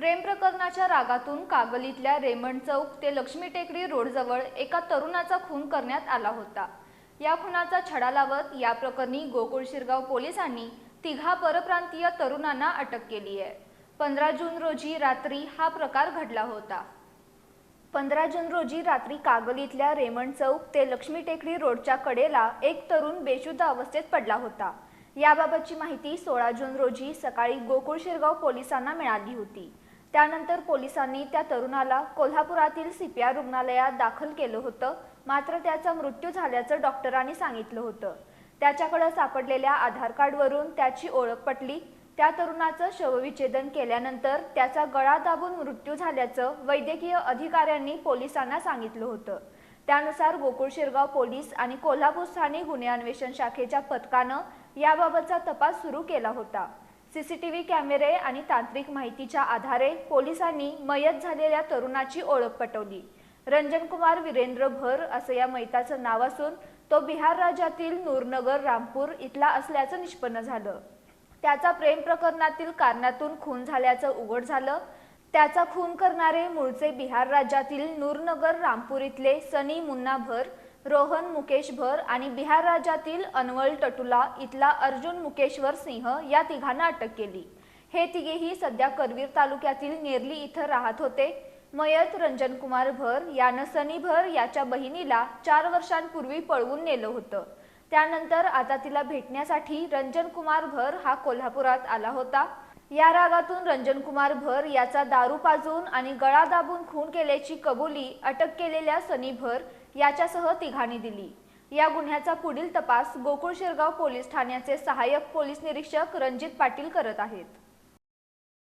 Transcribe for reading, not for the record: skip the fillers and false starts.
प्रेम प्रकरणाच्या रागातून कागलीतल्या रेमंड चौक ते लक्ष्मी टेकडी रोडजवळ एका तरुणाचा खून करण्यात आला होता। या खुनाचा छडा लावत या प्रकरणी गोकुळ शिरगाव पोलिसांनी तिघा परप्रांतीय तरुणांना अटक केली आहे। 15 जून रोजी रात्री हा प्रकार घडला होता। 15 जून रोजी रात्री कागलीतल्या रेमंड चौक ते लक्ष्मी टेकडी रोडच्या कडेला एक तरुण बेशुद्ध अवस्थेत पडला होता। याबाबतची माहिती 16 जून रोजी सकाळी गोकुळ शिरगाव पोलिसांना मिळाली होती। त्यानंतर पोलिसांनी त्या तरुणाला कोल्हापुरातील सीपीआर रुग्णालयात दाखल केलं होतं, मात्र त्याचा मृत्यू झाल्याचं डॉक्टरांनी सांगितलं होतं। त्याच्याकडे सापडलेल्या आधार कार्डवरून त्याची ओळख पटली। त्या तरुणाचं शवविच्छेदन केल्यानंतर त्याचा गळा दाबून मृत्यू झाल्याचं वैद्यकीय अधिकाऱ्यांनी पोलिसांना सांगितलं होतं। त्यानुसार गोकुळ शिरगाव पोलीस आणि कोल्हापूर स्थानिक गुन्हे अन्वेषण शाखेच्या पथकानं याबाबतचा तपास सुरू केला होता। सीसीटीव्ही कॅमेरे आणि तांत्रिक माहितीच्या आधारे पोलिसांनी मयत झालेल्या तरुणाची ओळख पटवली। रंजन कुमार वीरेंद्र भर असं या मयताचं नाव असून तो बिहार राज्यातील नूरनगर रामपूर इथला असल्याचं निष्पन्न झालं। त्याचा प्रेम प्रकरणातील कारणातून खून झाल्याचं उघड झालं। त्याचा खून करणारे मूळचे बिहार राज्यातील नूरनगर रामपूर इथले सनी मुन्ना भर, रोहन मुकेश भर आणि बिहार राज्यातील अनवल टटुला इथला अर्जुन मुकेश्वर सिंह या तिघांना अटक केली। हे तिघेही सध्या करवीर तालुक्यातील नेरली इथं राहत होते। मयत रंजन कुमार भर यानं सनी भर याच्या बहिणीला 4 वर्षांपूर्वी पळवून नेलं होतं। त्यानंतर आता तिला भेटण्यासाठी रंजन कुमार भर हा कोल्हापुरात आला होता। या रागातून रंजन कुमार भर याचा दारू पाजून आणि गळा दाबून खून केल्याची कबुली अटक केलेल्या सनी भर याच्यासह तिघांनी दिली। या गुन्ह्याचा पुढील तपास गोकुळ शिरगाव पोलीस ठाण्याचे सहाय्यक पोलीस निरीक्षक रणजित पाटील करत आहेत।